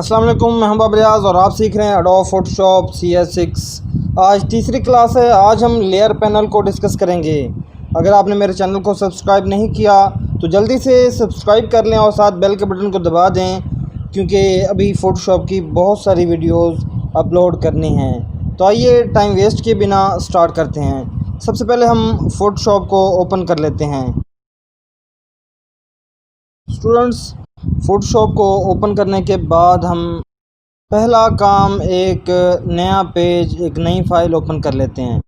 अस्सलाम वालेकुम, मैं हूं बाबर रियाज़ और आप सीख रहे हैं एडोब फोटोशॉप CS6। आज तीसरी क्लास है। आज हम लेयर पैनल को डिस्कस करेंगे। अगर आपने मेरे चैनल को सब्सक्राइब नहीं किया तो जल्दी से सब्सक्राइब कर लें और साथ बेल के बटन को दबा दें, क्योंकि अभी फ़ोटोशॉप की बहुत सारी वीडियोस अपलोड करनी हैं। तो आइए टाइम वेस्ट किए बिना स्टार्ट करते हैं। सबसे पहले हम फ़ोटोशॉप को ओपन कर लेते हैं। स्टूडेंट्स, फ़ोटोशॉप को ओपन करने के बाद हम पहला काम एक नया पेज, एक नई फ़ाइल ओपन कर लेते हैं,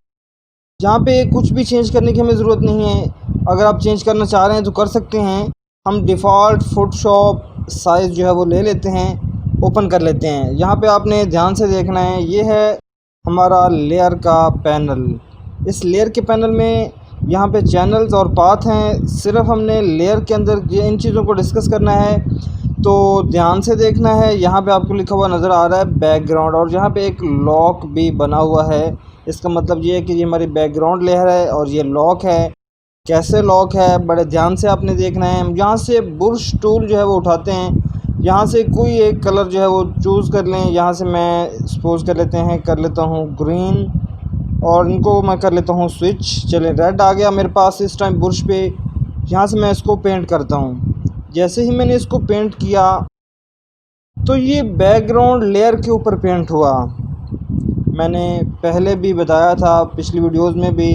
जहाँ पे कुछ भी चेंज करने की हमें ज़रूरत नहीं है। अगर आप चेंज करना चाह रहे हैं तो कर सकते हैं। हम डिफ़ॉल्ट फ़ोटोशॉप साइज़ जो है वो ले लेते हैं, ओपन कर लेते हैं। यहाँ पे आपने ध्यान से देखना है, ये है हमारा लेयर का पैनल। इस लेयर के पैनल में यहाँ पे चैनल्स और पाथ हैं। सिर्फ हमने लेयर के अंदर ये इन चीज़ों को डिस्कस करना है, तो ध्यान से देखना है। यहाँ पे आपको लिखा हुआ नज़र आ रहा है बैकग्राउंड, और यहाँ पे एक लॉक भी बना हुआ है। इसका मतलब ये है कि ये हमारी बैकग्राउंड लेयर है और ये लॉक है। कैसे लॉक है, बड़े ध्यान से आपने देखना है। हम यहाँ से ब्रश टूल जो है वो उठाते हैं, यहाँ से कोई एक कलर जो है वो चूज़ कर लें। यहाँ से मैं सपोज़ कर लेता हूँ ग्रीन, और इनको मैं कर लेता हूँ स्विच। चलें, रेड आ गया मेरे पास इस टाइम ब्रश पे। यहाँ से मैं इसको पेंट करता हूँ। जैसे ही मैंने इसको पेंट किया तो ये बैकग्राउंड लेयर के ऊपर पेंट हुआ। मैंने पहले भी बताया था पिछली वीडियोस में भी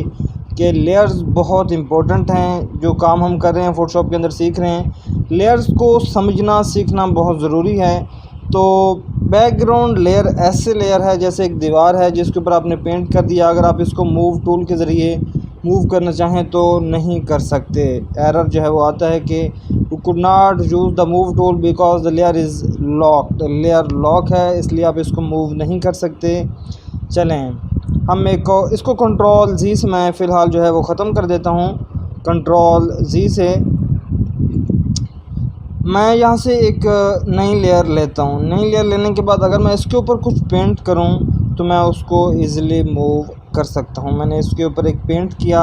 कि लेयर्स बहुत इम्पोर्टेंट हैं। जो काम हम कर रहे हैं फ़ोटोशॉप के अंदर सीख रहे हैं, लेयर्स को समझना सीखना बहुत ज़रूरी है। तो बैकग्राउंड लेयर ऐसे लेयर है जैसे एक दीवार है जिसके ऊपर आपने पेंट कर दिया। अगर आप इसको मूव टूल के ज़रिए मूव करना चाहें तो नहीं कर सकते। एरर जो है वो आता है कि you could not use the move tool because the layer is locked. Layer lock है, इसलिए आप इसको मूव नहीं कर सकते। चलें, हम इसको कंट्रोल Z से मैं फ़िलहाल जो है वो ख़त्म कर देता हूँ। कंट्रोल Z से मैं यहाँ से एक नई लेयर लेता हूँ। नई लेयर लेने के बाद अगर मैं इसके ऊपर कुछ पेंट करूँ तो मैं उसको ईज़िली मूव कर सकता हूँ। मैंने इसके ऊपर एक पेंट किया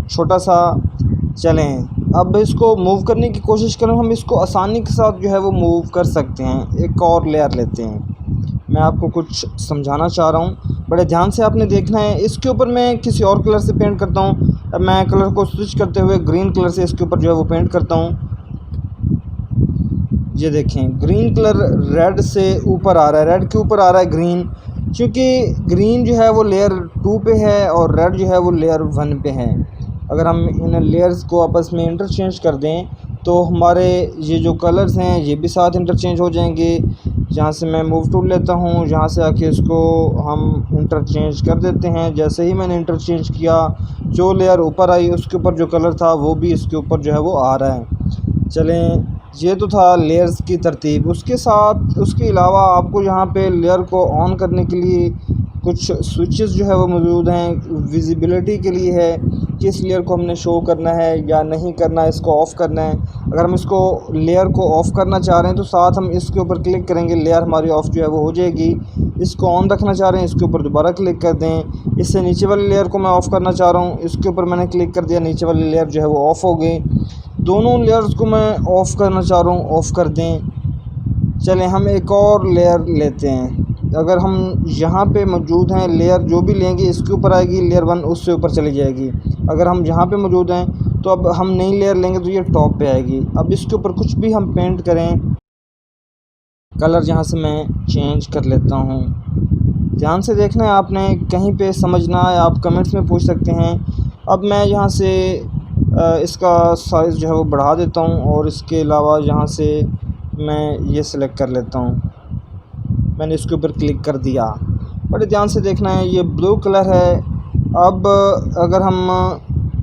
छोटा सा। चलें, अब इसको मूव करने की कोशिश करें, हम इसको आसानी के साथ जो है वो मूव कर सकते हैं। एक और लेयर लेते हैं, मैं आपको कुछ समझाना चाह रहा हूँ, बड़े ध्यान से आपने देखना है। इसके ऊपर मैं किसी और कलर से पेंट करता हूँ। अब मैं कलर को स्विच करते हुए ग्रीन कलर से इसके ऊपर जो है वो पेंट करता हूँ। ये देखें, ग्रीन कलर रेड से ऊपर आ रहा है, रेड के ऊपर आ रहा है ग्रीन, क्योंकि ग्रीन जो है वो लेयर 2 पे है और रेड जो है वो लेयर 1 पे है। अगर हम इन लेयर्स को आपस में इंटरचेंज कर दें तो हमारे ये जो कलर्स हैं ये भी साथ इंटरचेंज हो जाएंगे। यहाँ से मैं मूव टूल लेता हूँ, यहाँ से आके इसको हम इंटरचेंज कर देते हैं। जैसे ही मैंने इंटरचेंज किया, जो लेयर ऊपर आई उसके ऊपर जो कलर था वो भी इसके ऊपर जो है वो आ रहा है। चलें, ये तो था लेयर्स की तरतीब। उसके अलावा आपको यहाँ पे लेयर को ऑन करने के लिए कुछ स्विचेस जो है वो मौजूद हैं। विजिबिलिटी के लिए है कि इस लेयर को हमने शो करना है या नहीं करना है, इसको ऑफ़ करना है। अगर हम इसको लेयर को ऑफ़ करना चाह रहे हैं तो साथ हम इसके ऊपर क्लिक करेंगे, लेयर हमारी ऑफ़ जो है वो हो जाएगी। इसको ऑन रखना चाह रहे हैं, इसके ऊपर दोबारा क्लिक कर दें। इससे नीचे वाली लेयर को मैं ऑफ़ करना चाह रहा हूँ, इसके ऊपर मैंने क्लिक कर दिया, नीचे वाली लेयर जो है वो ऑफ़ हो गई। दोनों लेयर्स को मैं ऑफ़ करना चाह रहा हूँ, ऑफ़ कर दें। चलें, हम एक और लेयर लेते हैं। अगर हम यहाँ पे मौजूद हैं, लेयर जो भी लेंगे इसके ऊपर आएगी, लेयर 1 उससे ऊपर चली जाएगी। अगर हम यहाँ पे मौजूद हैं तो अब हम नई लेयर लेंगे तो ये टॉप पे आएगी। अब इसके ऊपर कुछ भी हम पेंट करें, कलर यहाँ से मैं चेंज कर लेता हूँ। ध्यान से देखना है आपने, कहीं पे समझना है आप कमेंट्स में पूछ सकते हैं। अब मैं यहाँ से इसका साइज़ जो है वो बढ़ा देता हूँ, और इसके अलावा यहाँ से मैं ये सिलेक्ट कर लेता हूँ। मैंने इसके ऊपर क्लिक कर दिया। बड़े ध्यान से देखना है, ये ब्लू कलर है। अब अगर हम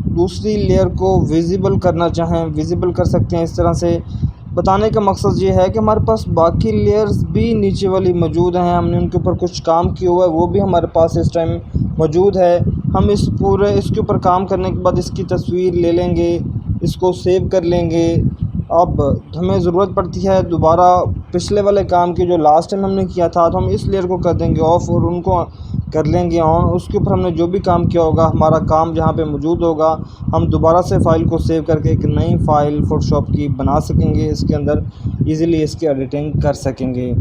दूसरी लेयर को विज़िबल करना चाहें, विज़िबल कर सकते हैं इस तरह से। बताने का मकसद ये है कि हमारे पास बाकी लेयर्स भी नीचे वाली मौजूद हैं, हमने उनके ऊपर कुछ काम किया हुआ है, वो भी हमारे पास इस टाइम मौजूद है। हम इसके ऊपर काम करने के बाद इसकी तस्वीर ले लेंगे, इसको सेव कर लेंगे। अब हमें ज़रूरत पड़ती है दोबारा पिछले वाले काम की जो लास्ट टाइम हमने किया था, तो हम इस लेयर को कर देंगे ऑफ़ और उनको कर लेंगे ऑन। उसके ऊपर हमने जो भी काम किया होगा, हमारा काम जहाँ पे मौजूद होगा, हम दोबारा से फ़ाइल को सेव करके एक नई फ़ाइल फ़ोटोशॉप की बना सकेंगे। इसके अंदर इजीली इसकी एडिटिंग कर सकेंगे।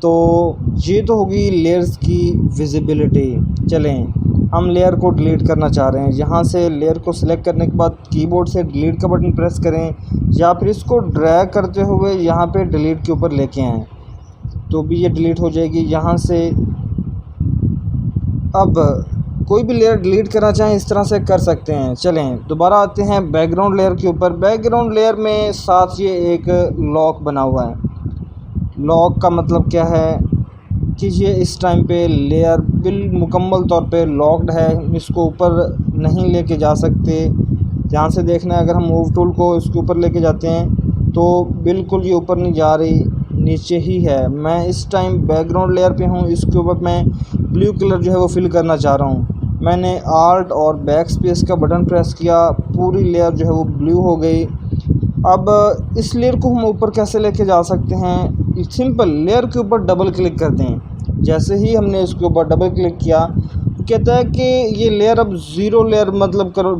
तो ये तो होगी लेयर्स की विजिबिलिटी। चलें हम लेयर को डिलीट करना चाह रहे हैं, यहाँ से लेयर को सिलेक्ट करने के बाद कीबोर्ड से डिलीट का बटन प्रेस करें या फिर इसको ड्रैग करते हुए यहाँ पे डिलीट के ऊपर लेके आएँ तो भी ये डिलीट हो जाएगी। यहाँ से अब कोई भी लेयर डिलीट करना चाहें इस तरह से कर सकते हैं। चलें दोबारा आते हैं बैकग्राउंड लेयर के ऊपर। बैकग्राउंड लेयर में साथ ये एक लॉक बना हुआ है। लॉक का मतलब क्या है कि ये इस टाइम पे लेयर मुकम्मल तौर पे लॉक्ड है, हम इसको ऊपर नहीं लेके जा सकते। ध्यान से देखना है, अगर हम मूव टूल को इसके ऊपर लेके जाते हैं तो बिल्कुल ये ऊपर नहीं जा रही, नीचे ही है। मैं इस टाइम बैकग्राउंड लेयर पे हूँ, इसके ऊपर मैं ब्लू कलर जो है वो फिल करना चाह रहा हूँ। मैंने आल्ट और बैक स्पेस का बटन प्रेस किया, पूरी लेयर जो है वो ब्लू हो गई। अब इस लेयर को हम ऊपर कैसे लेके जा सकते हैं? सिंपल, लेयर के ऊपर डबल क्लिक कर दें। जैसे ही हमने इसके ऊपर डबल क्लिक किया तो कहता है कि ये लेयर अब ज़ीरो लेयर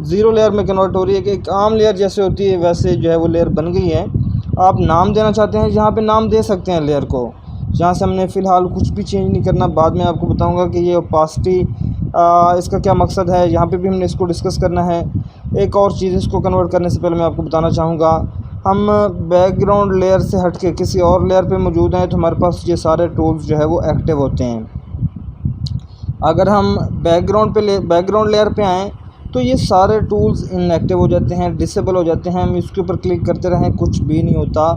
ज़ीरो लेयर में कन्वर्ट हो रही है, कि एक आम लेयर जैसे होती है वैसे जो है वो लेयर बन गई है। आप नाम देना चाहते हैं, यहाँ पे नाम दे सकते हैं लेयर को। यहाँ से हमने फ़िलहाल कुछ भी चेंज नहीं करना, बाद में आपको बताऊंगा कि ये ओपासिटी इसका क्या मकसद है, यहाँ पे भी हमने इसको डिस्कस करना है। एक और चीज़, इसको कन्वर्ट करने से पहले मैं आपको बताना चाहूँगा, हम बैकग्राउंड लेयर से हट के किसी और लेयर पे मौजूद हैं तो हमारे पास ये सारे टूल्स जो है वो एक्टिव होते हैं। अगर हम बैकग्राउंड लेयर पे आएँ तो ये सारे टूल्स इनएक्टिव हो जाते हैं, डिसेबल हो जाते हैं। हम इसके ऊपर क्लिक करते रहें कुछ भी नहीं होता।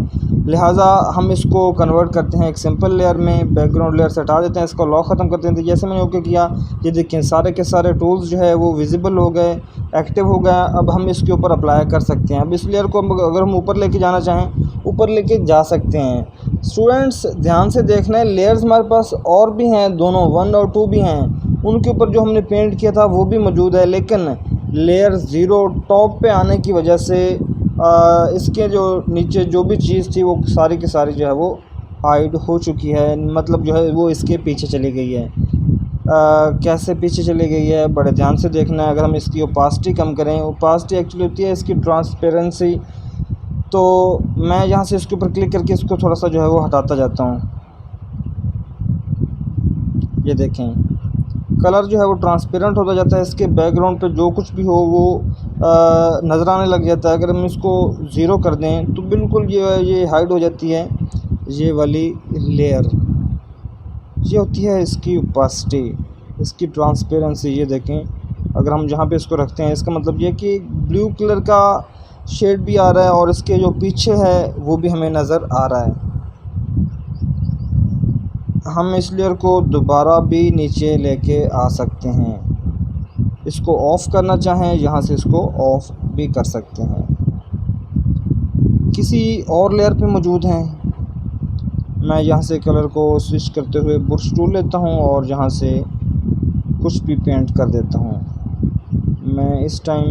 लिहाजा हम इसको कन्वर्ट करते हैं एक सिंपल लेयर में, बैकग्राउंड लेयर से हटा देते हैं, इसको लॉक ख़त्म कर देते हैं। जैसे मैंने ओके किया, ये देखें सारे के सारे टूल्स जो है वो विजिबल हो गए, एक्टिव हो गया। अब हम इसके ऊपर अप्लाई कर सकते हैं। अब इस लेयर को अगर हम ऊपर लेके जाना चाहें, ऊपर लेके जा सकते हैं। स्टूडेंट्स ध्यान से देखना है, लेयर्स हमारे पास और भी हैं, दोनों 1 और 2 भी हैं। उनके ऊपर जो हमने पेंट किया था वो भी मौजूद है, लेकिन लेयर 0 टॉप पे आने की वजह से इसके जो नीचे जो भी चीज़ थी वो सारी की सारी जो है वो हाइड हो चुकी है, मतलब जो है वो इसके पीछे चली गई है। कैसे पीछे चली गई है, बड़े ध्यान से देखना है। अगर हम इसकी ओपासिटी कम करें, ओपासिटी एक्चुअली होती है इसकी ट्रांसपेरेंसी, तो मैं यहाँ से इसके ऊपर क्लिक करके इसको थोड़ा सा जो है वो हटाता जाता हूँ। ये देखें कलर जो है वो ट्रांसपेरेंट होता जाता है, इसके बैकग्राउंड पे जो कुछ भी हो वो नज़र आने लग जाता है। अगर हम इसको 0 कर दें तो बिल्कुल ये हाइड हो जाती है ये वाली लेयर। ये होती है इसकी ओपासिटी, इसकी ट्रांसपेरेंसी। ये देखें अगर हम जहाँ पे इसको रखते हैं, इसका मतलब ये कि ब्लू कलर का शेड भी आ रहा है और इसके जो पीछे है वो भी हमें नज़र आ रहा है। हम इस लेयर को दोबारा भी नीचे लेके आ सकते हैं। इसको ऑफ़ करना चाहें, यहाँ से इसको ऑफ़ भी कर सकते हैं। किसी और लेयर पे मौजूद हैं, मैं यहाँ से कलर को स्विच करते हुए ब्रश टूल लेता हूँ और यहाँ से कुछ भी पेंट कर देता हूँ। मैं इस टाइम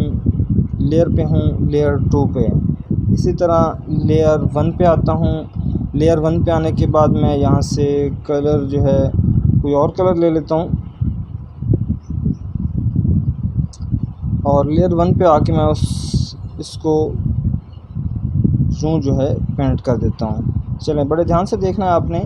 लेयर पे हूँ, लेयर 2 पे। इसी तरह लेयर 1 पे आता हूँ। लेयर 1 पे आने के बाद मैं यहाँ से कलर जो है कोई और कलर ले लेता हूँ और लेयर 1 पे आके मैं इसको यूँ जो है पेंट कर देता हूँ। चलें बड़े ध्यान से देखना है आपने।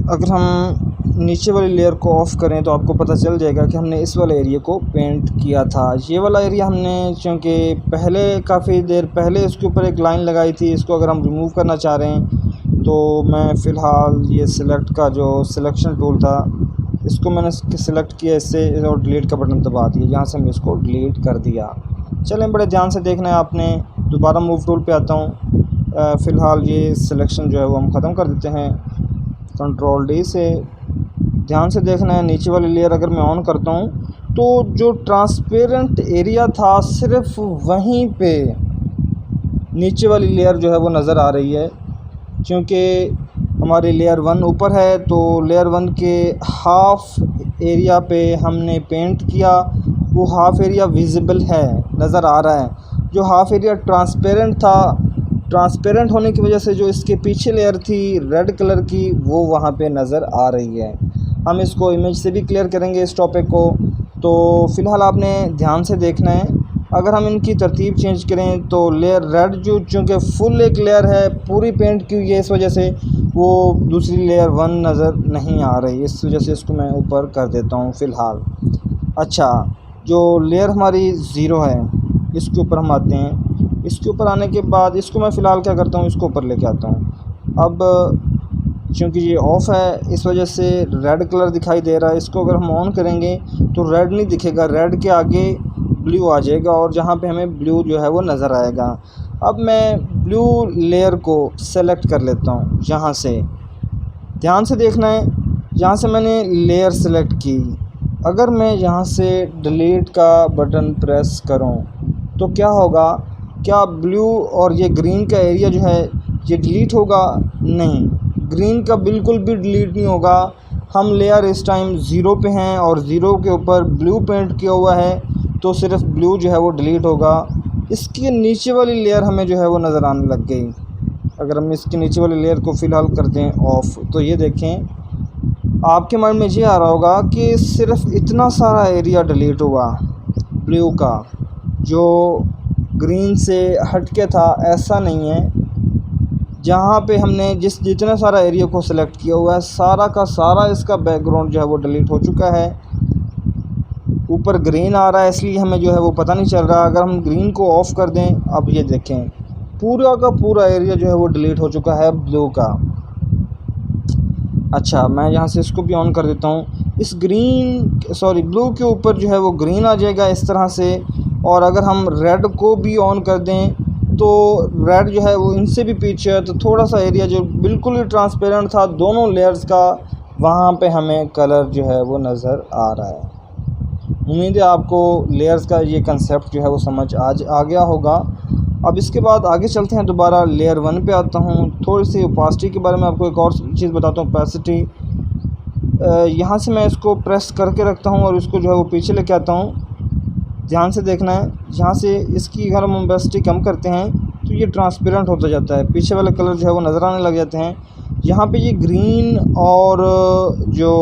अगर हम नीचे वाली लेयर को ऑफ़ करें तो आपको पता चल जाएगा कि हमने इस वाले एरिया को पेंट किया था। ये वाला एरिया हमने चूँकि पहले काफ़ी देर पहले इसके ऊपर एक लाइन लगाई थी, इसको अगर हम रिमूव करना चाह रहे हैं तो मैं फ़िलहाल ये सिलेक्ट का जो सिलेक्शन टूल था इसको मैंने सिलेक्ट किया इससे और डिलीट का बटन दबा दिया। यहाँ से हमने इसको डिलीट कर दिया। चलें बड़े ध्यान से देखना है आपने। दोबारा मूव टूल पे आता हूँ। फ़िलहाल ये सिलेक्शन जो है वो हम ख़त्म कर देते हैं कंट्रोल D से। ध्यान से देखना है, नीचे वाली लेयर अगर मैं ऑन करता हूँ तो जो ट्रांसपेरेंट एरिया था सिर्फ वहीं पे नीचे वाली लेयर जो है वो नज़र आ रही है। क्योंकि हमारी लेयर 1 ऊपर है तो लेयर 1 के हाफ़ एरिया पे हमने पेंट किया, वो हाफ़ एरिया विजिबल है, नज़र आ रहा है। जो हाफ़ एरिया ट्रांसपेरेंट था, ट्रांसपेरेंट होने की वजह से जो इसके पीछे लेयर थी रेड कलर की वो वहाँ पे नज़र आ रही है। हम इसको इमेज से भी क्लियर करेंगे इस टॉपिक को। तो फ़िलहाल आपने ध्यान से देखना है अगर हम इनकी तरतीब चेंज करें तो लेयर रेड जो चूँकि फुल एक लेयर है, पूरी पेंट की हुई है, इस वजह से वो दूसरी लेयर 1 नज़र नहीं आ रही। इस वजह से इसको मैं ऊपर कर देता हूँ फ़िलहाल। अच्छा, जो लेयर हमारी 0 है, इसके ऊपर हम आते हैं। इसके ऊपर आने के बाद इसको मैं फ़िलहाल क्या करता हूँ, इसको ऊपर लेके आता हूँ। अब चूँकि ये ऑफ़ है, इस वजह से रेड कलर दिखाई दे रहा है। इसको अगर हम ऑन करेंगे तो रेड नहीं दिखेगा, रेड के आगे ब्लू आ जाएगा और जहाँ पे हमें ब्लू जो है वो नज़र आएगा। अब मैं ब्लू लेयर को सेलेक्ट कर लेता हूँ यहाँ से। ध्यान से देखना है, यहाँ से मैंने लेयर सेलेक्ट की। अगर मैं यहाँ से डिलीट का बटन प्रेस करूँ तो क्या होगा? क्या ब्लू और ये ग्रीन का एरिया जो है ये डिलीट होगा? नहीं, ग्रीन का बिल्कुल भी डिलीट नहीं होगा। हम लेयर इस टाइम 0 पे हैं और 0 के ऊपर ब्लू पेंट किया हुआ है, तो सिर्फ ब्लू जो है वो डिलीट होगा। इसके नीचे वाली लेयर हमें जो है वो नज़र आने लग गई। अगर हम इसके नीचे वाली लेयर को फ़िलहाल कर दें ऑफ़, तो ये देखें, आपके माइंड में ये आ रहा होगा कि सिर्फ इतना सारा एरिया डिलीट हुआ ब्लू का, जो ग्रीन से हट के था। ऐसा नहीं है, जहाँ पे हमने जितना सारा एरिया को सिलेक्ट किया हुआ है, सारा का सारा इसका बैकग्राउंड जो है वो डिलीट हो चुका है। ऊपर ग्रीन आ रहा है, इसलिए हमें जो है वो पता नहीं चल रहा। अगर हम ग्रीन को ऑफ़ कर दें, अब ये देखें, पूरा का पूरा एरिया जो है वो डिलीट हो चुका है ब्लू का। अच्छा, मैं यहाँ से इसको भी ऑन कर देता हूँ। इस ब्लू के ऊपर जो है वो ग्रीन आ जाएगा इस तरह से। और अगर हम रेड को भी ऑन कर दें तो रेड जो है वो इनसे भी पीछे है, तो थोड़ा सा एरिया जो बिल्कुल ही ट्रांसपेरेंट था दोनों लेयर्स का, वहाँ पे हमें कलर जो है वो नज़र आ रहा है। उम्मीद है आपको लेयर्स का ये कंसेप्ट जो है वो समझ आ गया होगा। अब इसके बाद आगे चलते हैं, दोबारा लेयर 1 पे आता हूँ। थोड़ी सी ओपासिटी के बारे में आपको एक और चीज़ बताता हूँ। ओपासिटी, यहाँ से मैं इसको प्रेस करके रखता हूँ और इसको जो है वो पीछे लेके आता हूँ। ध्यान से देखना है, यहाँ से इसकी अगर हम ओपेसिटी कम करते हैं तो ये ट्रांसपेरेंट होता जाता है, पीछे वाले कलर जो है वो नज़र आने लग जाते हैं। यहाँ पे ये ग्रीन और जो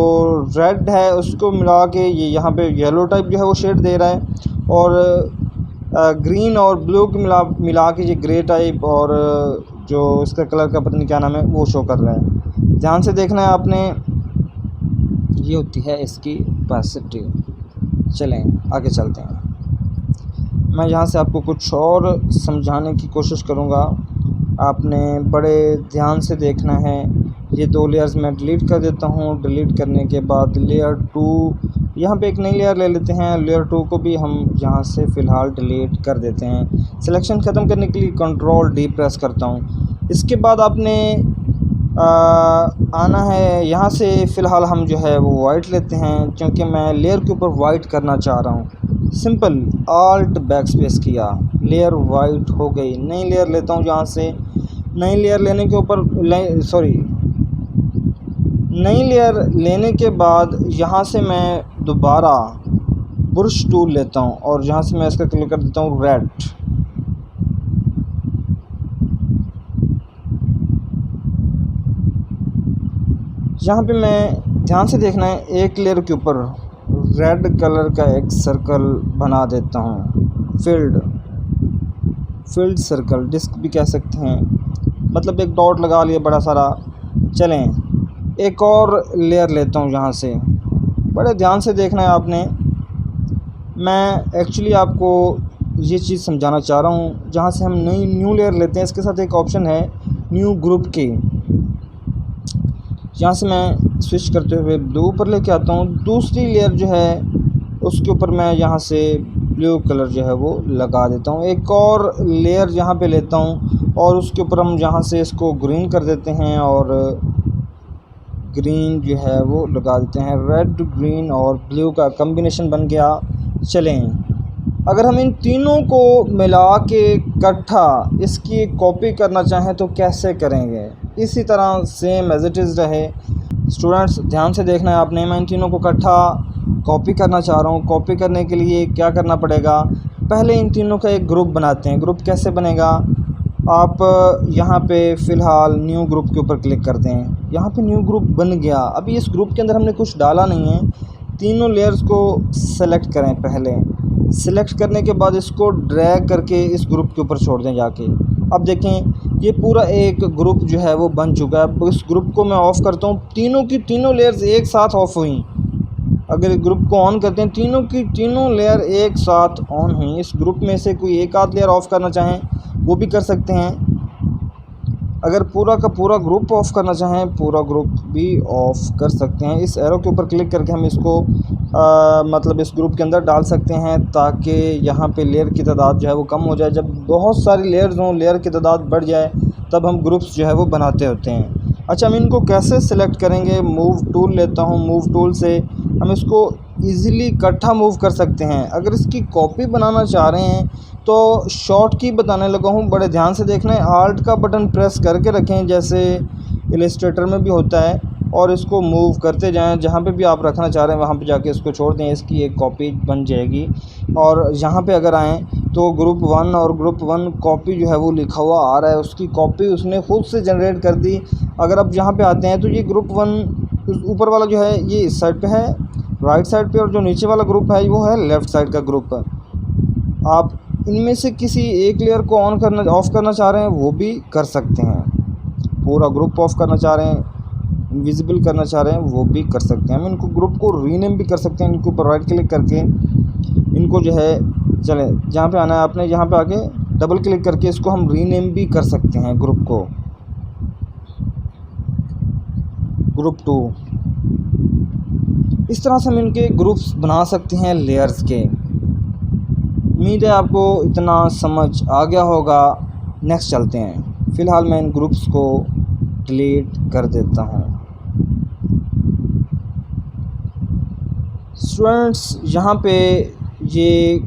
रेड है उसको मिला के ये यहाँ पे येलो टाइप जो है वो शेड दे रहा है, और ग्रीन और ब्लू को मिला के ये ग्रे टाइप और जो इसका कलर का पता नहीं क्या नाम है वो शो कर रहा है। ध्यान से देखना है आपने, ये होती है इसकी ओपेसिटी। चलें आगे चलते हैं। मैं यहाँ से आपको कुछ और समझाने की कोशिश करूँगा, आपने बड़े ध्यान से देखना है। ये 2 लेयर्स मैं डिलीट कर देता हूँ। डिलीट करने के बाद लेयर 2, यहाँ पे एक नई लेयर ले लेते हैं। लेयर 2 को भी हम यहाँ से फ़िलहाल डिलीट कर देते हैं। सिलेक्शन ख़त्म करने के लिए कंट्रोल डी प्रेस करता हूँ। इसके बाद आपने आना है यहाँ से। फ़िलहाल हम जो है वो वाइट लेते हैं, क्योंकि मैं लेयर के ऊपर वाइट करना चाह रहा हूँ। सिंपल आल्ट बैक स्पेस किया, लेयर वाइट हो गई। नई लेयर लेता हूँ यहाँ से। नई लेयर लेने के ऊपर नई लेयर लेने के बाद यहाँ से मैं दोबारा ब्रश टूल लेता हूँ और यहाँ से मैं इसका कलर कर देता हूँ रेड। यहाँ पे मैं, ध्यान से देखना है, एक लेयर के ऊपर रेड कलर का एक सर्कल बना देता हूँ। फील्ड सर्कल, डिस्क भी कह सकते हैं, मतलब एक डॉट लगा लिया बड़ा सारा। चलें एक और लेयर लेता हूँ यहाँ से। बड़े ध्यान से देखना है आपने। मैं एक्चुअली आपको ये चीज़ समझाना चाह रहा हूँ। जहाँ से हम न्यू लेयर लेते हैं, इसके साथ एक ऑप्शन है न्यू ग्रुप की। यहाँ से मैं स्विच करते हुए ब्लू पर लेके आता हूँ। दूसरी लेयर जो है उसके ऊपर मैं यहाँ से ब्लू कलर जो है वो लगा देता हूँ। एक और लेयर यहाँ पे लेता हूँ और उसके ऊपर हम यहाँ से इसको ग्रीन कर देते हैं और ग्रीन जो है वो लगा देते हैं। रेड, ग्रीन और ब्लू का कम्बिनेशन बन गया। चलें, अगर हम इन तीनों को मिला के इकट्ठा इसकी कॉपी करना चाहें तो कैसे करेंगे? इसी तरह सेम एज इट इज़ रहे। स्टूडेंट्स ध्यान से देखना है आपने। मैं इन तीनों को इकट्ठा कॉपी करना चाह रहा हूँ। कॉपी करने के लिए क्या करना पड़ेगा? पहले इन तीनों का एक ग्रुप बनाते हैं। ग्रुप कैसे बनेगा? आप यहाँ पे फ़िलहाल न्यू ग्रुप के ऊपर क्लिक कर दें। यहाँ पे न्यू ग्रुप बन गया। अभी इस ग्रुप के अंदर हमने कुछ डाला नहीं है। तीनों लेयर्स को सेलेक्ट करें। पहले सिलेक्ट करने के बाद इसको ड्रैग करके इस ग्रुप के ऊपर छोड़ दें जाके। अब देखें ये पूरा एक ग्रुप जो है वो बन चुका है। अब इस ग्रुप को मैं ऑफ़ करता हूँ, तीनों की तीनों लेयर्स एक साथ ऑफ़ हुई। अगर इस ग्रुप को ऑन करते हैं, तीनों की तीनों लेयर एक साथ ऑन हुई। इस ग्रुप में से कोई एक आध लेयर ऑफ़ करना चाहें वो भी कर सकते हैं। अगर पूरा का पूरा ग्रुप ऑफ़ करना चाहें, पूरा ग्रुप भी ऑफ़ कर सकते हैं। इस एरो के ऊपर क्लिक करके हम इसको मतलब इस ग्रुप के अंदर डाल सकते हैं, ताकि यहाँ पे लेयर की तादाद जो है वो कम हो जाए। जब बहुत सारी लेयर्स हों, लेयर की तादाद बढ़ जाए, तब हम ग्रुप्स जो है वो बनाते होते हैं। अच्छा, हम इनको कैसे सिलेक्ट करेंगे? मूव टूल लेता हूँ। मूव टूल से हम इसको ईज़िली इकट्ठा मूव कर सकते हैं। अगर इसकी कॉपी बनाना चाह रहे हैं तो शॉर्ट की बताने लगा हूँ, बड़े ध्यान से देखना है। आल्ट का बटन प्रेस करके रखें, जैसे इलस्ट्रेटर में भी होता है, और इसको मूव करते जाएं। जहाँ पे भी आप रखना चाह रहे हैं वहाँ पे जाके इसको छोड़ दें, इसकी एक कॉपी बन जाएगी। और यहाँ पे अगर आएँ तो ग्रुप 1 और ग्रुप 1 कॉपी जो है वो लिखा हुआ आ रहा है, उसकी कॉपी उसने खुद से जनरेट कर दी। अगर आप यहाँ पे आते हैं तो ये ग्रुप 1 ऊपर वाला जो है ये इस साइड पे है, राइट साइड पे, और जो नीचे वाला ग्रुप है वो है लेफ़्ट साइड का ग्रुप। आप इनमें से किसी एक लेयर को ऑफ़ करना चाह रहे हैं वो भी कर सकते हैं। पूरा ग्रुप ऑफ़ करना चाह रहे हैं, इनविजिबल करना चाह रहे हैं वो भी कर सकते हैं। हम इनको ग्रुप को रीनेम भी कर सकते हैं। इनके ऊपर राइट क्लिक करके इनको जो है, चलें जहाँ पे आना है आपने, यहाँ पे आके डबल क्लिक करके इसको हम रीनेम भी कर सकते हैं ग्रुप को, ग्रुप 2। इस तरह से हम इनके ग्रुप्स बना सकते हैं लेयर्स के। उम्मीद है आपको इतना समझ आ गया होगा। नेक्स्ट चलते हैं। फ़िलहाल मैं इन ग्रुप्स को डिलीट कर देता हूँ। स्टूडेंट्स, यहाँ पे ये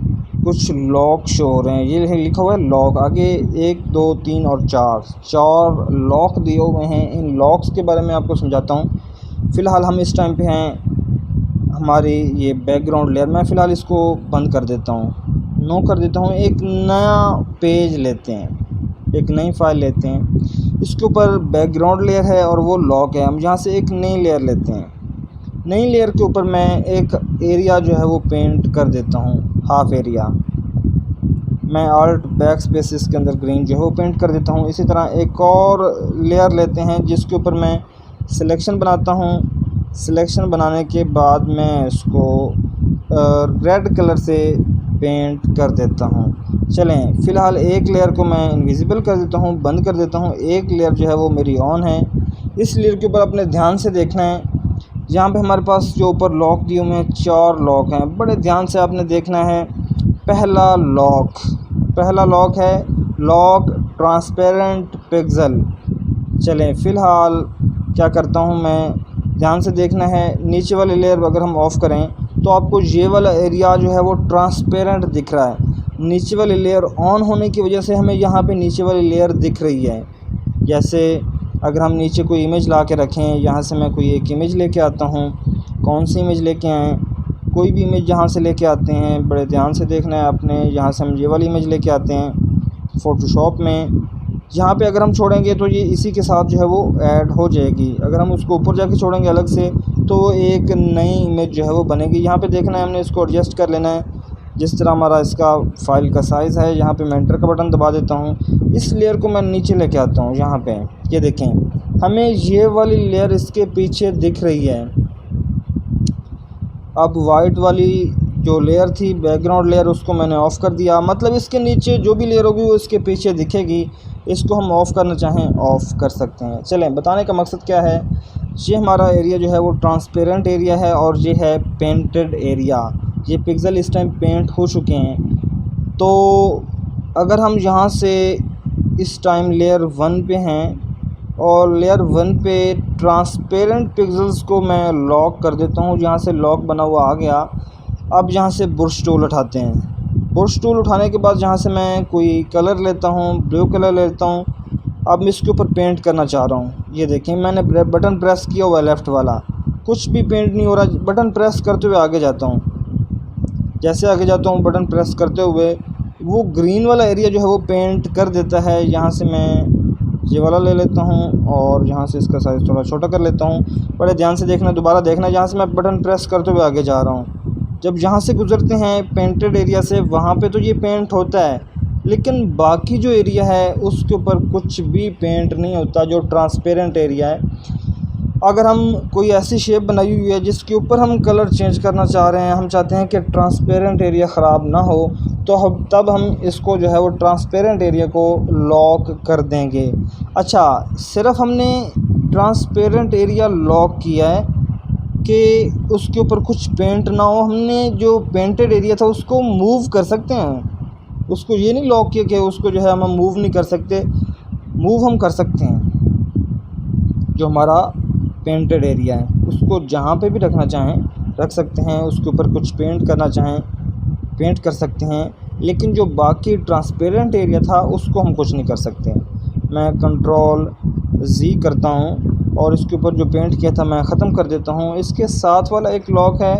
कुछ लॉक शो हो रहे हैं। ये लिखा हुआ है लॉक, आगे 1 2 3 और 4 लॉक दिए हुए हैं। इन लॉक्स के बारे में आपको समझाता हूँ। फ़िलहाल हम इस टाइम पे हैं हमारी ये बैकग्राउंड लेयर। मैं फ़िलहाल इसको बंद कर देता हूँ, नो कर देता हूँ। एक नया पेज लेते हैं, एक नई फ़ाइल लेते हैं। इसके ऊपर बैकग्राउंड लेयर है और वो लॉक है। हम यहाँ से एक नई लेयर लेते हैं। नई लेयर के ऊपर मैं एक एरिया जो है वो पेंट कर देता हूँ, हाफ एरिया। मैं आल्ट बैक स्पेस इसके अंदर ग्रीन जो है वो पेंट कर देता हूँ। इसी तरह एक और लेयर लेते हैं जिसके ऊपर मैं सिलेक्शन बनाता हूँ। सिलेक्शन बनाने के बाद मैं इसको रेड कलर से पेंट कर देता हूँ। चलें, फ़िलहाल एक लेयर को मैं इनविजिबल कर देता हूँ, बंद कर देता हूँ। एक लेयर जो है वो मेरी ऑन है। इस लेयर के ऊपर अपने ध्यान से देखना है। यहाँ पे हमारे पास जो ऊपर लॉक दिए हुए हैं 4 लॉक हैं, बड़े ध्यान से आपने देखना है। पहला लॉक है लॉक ट्रांसपेरेंट पिक्सल। चलें, फ़िलहाल क्या करता हूँ मैं, ध्यान से देखना है। नीचे वाली लेयर अगर हम ऑफ़ करें तो आपको ये वाला एरिया जो है वो ट्रांसपेरेंट दिख रहा है। नीचे वाली लेयर ऑन होने की वजह से हमें यहाँ पे नीचे वाली लेयर दिख रही है। जैसे अगर हम नीचे कोई इमेज ला के रखें, यहाँ से मैं कोई एक इमेज लेके आता हूँ। कौन सी इमेज लेके आएँ? कोई भी इमेज जहाँ से लेके आते हैं, बड़े ध्यान से देखना है आपने। यहाँ से हम ये वाली इमेज लेके आते हैं फ़ोटोशॉप में। यहाँ पे अगर हम छोड़ेंगे तो ये इसी के साथ जो है वो ऐड हो जाएगी। अगर हम उसको ऊपर जाके छोड़ेंगे अलग से तो एक नई इमेज जो है वो बनेगी। यहाँ पे देखना है हमने इसको एडजस्ट कर लेना है जिस तरह हमारा इसका फ़ाइल का साइज़ है। यहाँ पे मैं एंटर का बटन दबा देता हूँ। इस लेयर को मैं नीचे लेके आता हूँ। यहाँ पे ये देखें, हमें ये वाली लेयर इसके पीछे दिख रही है। अब वाइट वाली जो लेयर थी बैकग्राउंड लेयर, उसको मैंने ऑफ़ कर दिया। मतलब इसके नीचे जो भी लेयर होगी वो इसके पीछे दिखेगी। इसको हम ऑफ़ करना चाहें ऑफ़ कर सकते हैं। चलें, बताने का मकसद क्या है, ये हमारा एरिया जो है वो ट्रांसपेरेंट एरिया है और ये है पेंटेड एरिया। ये पिक्सल इस टाइम पेंट हो चुके हैं। तो अगर हम यहाँ से इस टाइम लेयर 1 पे हैं और लेयर 1 पे ट्रांसपेरेंट पिक्सल्स को मैं लॉक कर देता हूँ। यहाँ से लॉक बना हुआ आ गया। अब यहाँ से ब्रश टूल उठाते हैं। ब्रश टूल उठाने के बाद यहाँ से मैं कोई कलर लेता हूँ, ब्लू कलर लेता हूँ। अब मैं इसके ऊपर पेंट करना चाह रहा हूँ। ये देखें, मैंने बटन प्रेस किया हुआ है लेफ़्ट वाला, कुछ भी पेंट नहीं हो रहा। बटन प्रेस करते हुए आगे जाता हूँ। जैसे आगे जाता हूँ बटन प्रेस करते हुए वो ग्रीन वाला एरिया जो है वो पेंट कर देता है। यहाँ से मैं ये वाला ले लेता हूँ और यहाँ से इसका साइज़ थोड़ा छोटा कर लेता हूँ। बड़े ध्यान से देखना, दोबारा देखना। यहाँ से मैं बटन प्रेस करते हुए आगे जा रहा हूँ। जब यहाँ से गुज़रते हैं पेंटेड एरिया से, वहाँ पे तो ये पेंट होता है, लेकिन बाकी जो एरिया है उसके ऊपर कुछ भी पेंट नहीं होता, जो ट्रांसपेरेंट एरिया है। अगर हम कोई ऐसी शेप बनाई हुई है जिसके ऊपर हम कलर चेंज करना चाह रहे हैं, हम चाहते हैं कि ट्रांसपेरेंट एरिया ख़राब ना हो, तो तब हम इसको जो है वो ट्रांसपेरेंट एरिया को लॉक कर देंगे। अच्छा, सिर्फ हमने ट्रांसपेरेंट एरिया लॉक किया है कि उसके ऊपर कुछ पेंट ना हो, हमने जो पेंटेड एरिया था उसको मूव कर सकते हैं। उसको ये नहीं लॉक किया कि उसको जो है हम मूव नहीं कर सकते, मूव हम कर सकते हैं। जो हमारा पेंटेड एरिया है उसको जहाँ पे भी रखना चाहें रख सकते हैं, उसके ऊपर कुछ पेंट करना चाहें पेंट कर सकते हैं, लेकिन जो बाकी ट्रांसपेरेंट एरिया था उसको हम कुछ नहीं कर सकते। मैं कंट्रोल जी करता हूँ और इसके ऊपर जो पेंट किया था मैं ख़त्म कर देता हूँ। इसके साथ वाला एक लॉक है,